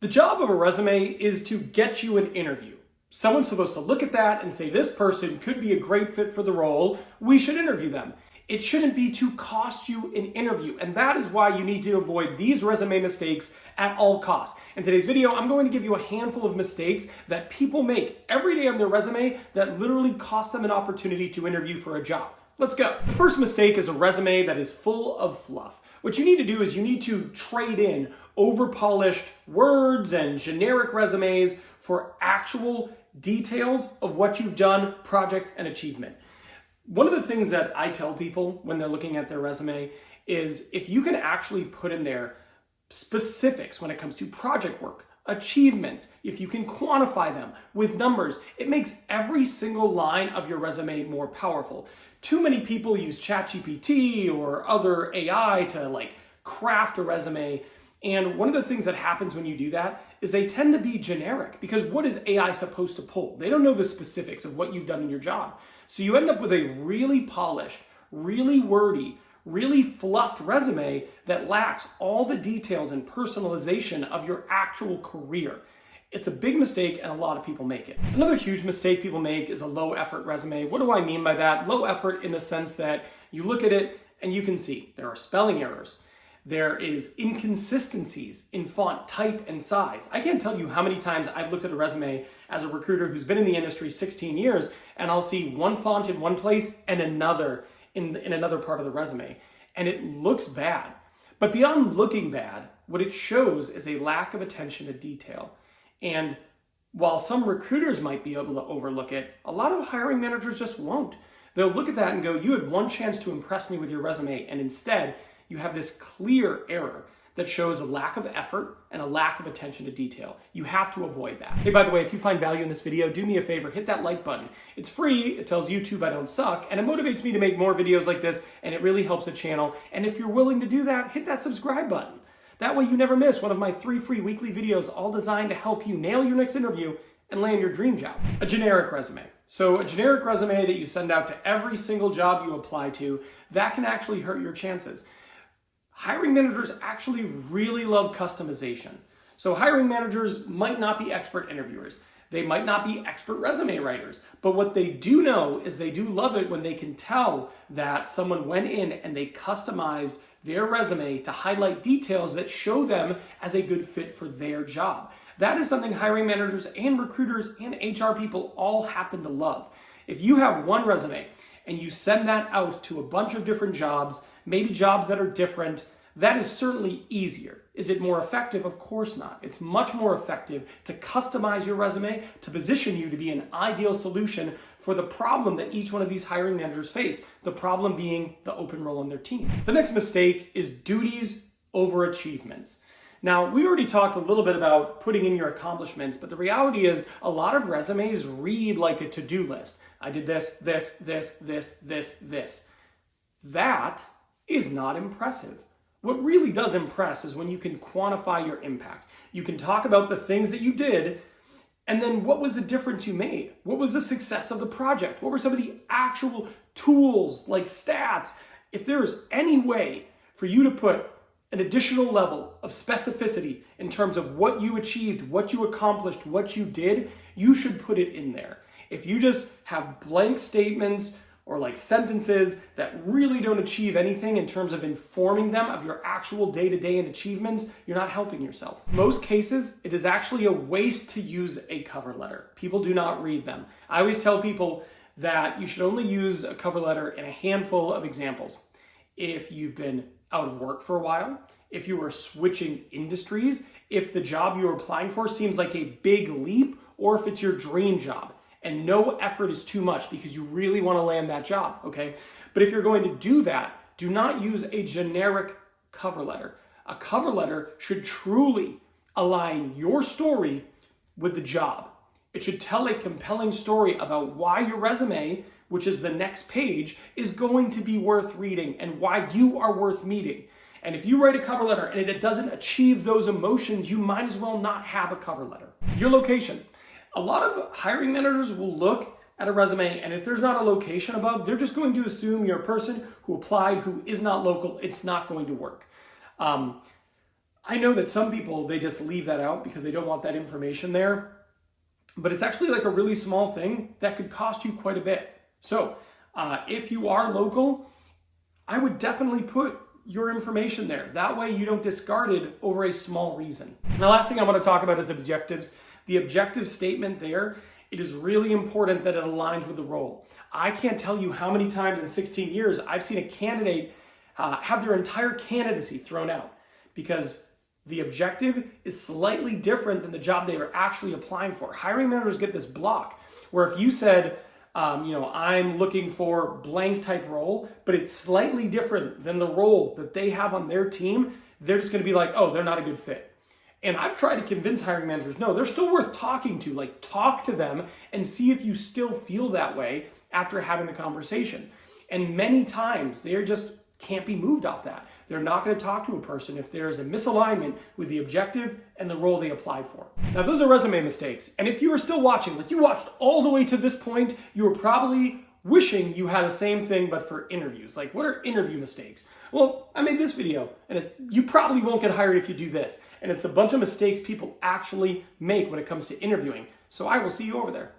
The job of a resume is to get you an interview. Someone's supposed to look at that and say, this person could be a great fit for the role. We should interview them. It shouldn't be to cost you an interview. And that is why you need to avoid these resume mistakes at all costs. In today's video, I'm going to give you a handful of mistakes that people make every day on their resume that literally cost them an opportunity to interview for a job. Let's go. The first mistake is a resume that is full of fluff. What you need to do is you need to trade in over-polished words and generic resumes for actual details of what you've done, projects, and achievement. One of the things that I tell people when they're looking at their resume is if you can actually put in there specifics when it comes to project work, achievements, if you can quantify them with numbers, it makes every single line of your resume more powerful. Too many people use ChatGPT or other AI to craft a resume. And one of the things that happens when you do that is they tend to be generic, because what is AI supposed to pull? They don't know the specifics of what you've done in your job. So you end up with a really polished, really wordy, really fluffed resume that lacks all the details and personalization of your actual career. It's a big mistake and a lot of people make it. Another huge mistake people make is a low effort resume. What do I mean by that? Low effort in the sense that you look at it and you can see there are spelling errors. There is inconsistencies in font type and size. I can't tell you how many times I've looked at a resume as a recruiter who's been in the industry 16 years and I'll see one font in one place and another in another part of the resume. And it looks bad. But beyond looking bad, what it shows is a lack of attention to detail. And while some recruiters might be able to overlook it, a lot of hiring managers just won't. They'll look at that and go, you had one chance to impress me with your resume, and instead you have this clear error that shows a lack of effort and a lack of attention to detail. You have to avoid that. Hey, by the way, if you find value in this video, do me a favor, hit that like button. It's free, it tells YouTube I don't suck, and it motivates me to make more videos like this, and it really helps the channel. And if you're willing to do that, hit that subscribe button. That way you never miss one of my 3 free weekly videos, all designed to help you nail your next interview and land your dream job. A generic resume. So a generic resume that you send out to every single job you apply to, that can actually hurt your chances. Hiring managers actually really love customization. So hiring managers might not be expert interviewers. They might not be expert resume writers, but what they do know is they do love it when they can tell that someone went in and they customized their resume to highlight details that show them as a good fit for their job. That is something hiring managers and recruiters and HR people all happen to love. If you have one resume and you send that out to a bunch of different jobs, maybe jobs that are different, that is certainly easier. Is it more effective? Of course not. It's much more effective to customize your resume to position you to be an ideal solution for the problem that each one of these hiring managers face, the problem being the open role on their team. The next mistake is duties over achievements. Now, we already talked a little bit about putting in your accomplishments, but the reality is a lot of resumes read like a to-do list. I did this, this, this, this, this, this. That is not impressive. What really does impress is when you can quantify your impact. You can talk about the things that you did, and then what was the difference you made? What was the success of the project? What were some of the actual tools like stats? If there's any way for you to put an additional level of specificity in terms of what you achieved, what you accomplished, what you did, you should put it in there. If you just have blank statements or sentences that really don't achieve anything in terms of informing them of your actual day-to-day and achievements, you're not helping yourself. In most cases, it is actually a waste to use a cover letter. People do not read them. I always tell people that you should only use a cover letter in a handful of examples. If you've been out of work for a while, if you are switching industries, if the job you're applying for seems like a big leap, or if it's your dream job and no effort is too much because you really want to land that job, okay? But if you're going to do that, do not use a generic cover letter. A cover letter should truly align your story with the job. It should tell a compelling story about why your resume, which is the next page, is going to be worth reading and why you are worth meeting. And if you write a cover letter and it doesn't achieve those emotions, you might as well not have a cover letter. Your location. A lot of hiring managers will look at a resume, and if there's not a location above, they're just going to assume you're a person who applied who is not local. It's not going to work. I know that some people, they just leave that out because they don't want that information there, but it's actually like a really small thing that could cost you quite a bit. So if you are local, I would definitely put your information there. That way you don't discard it over a small reason. And the last thing I want to talk about is objectives. The objective statement there, it is really important that it aligns with the role. I can't tell you how many times in 16 years I've seen a candidate have their entire candidacy thrown out because the objective is slightly different than the job they were actually applying for. Hiring managers get this block where if you said, I'm looking for blank type role, but it's slightly different than the role that they have on their team, they're just going to be like, oh, they're not a good fit. And I've tried to convince hiring managers, no, they're still worth talking to. Like, talk to them and see if you still feel that way after having the conversation. And many times they just can't be moved off that. They're not going to talk to a person if there is a misalignment with the objective and the role they applied for. Now, those are resume mistakes. And if you are still watching, like you watched all the way to this point, you were probably wishing you had the same thing, but for interviews. Like, what are interview mistakes? Well, I made this video, and you probably won't get hired if you do this. And it's a bunch of mistakes people actually make when it comes to interviewing. So I will see you over there.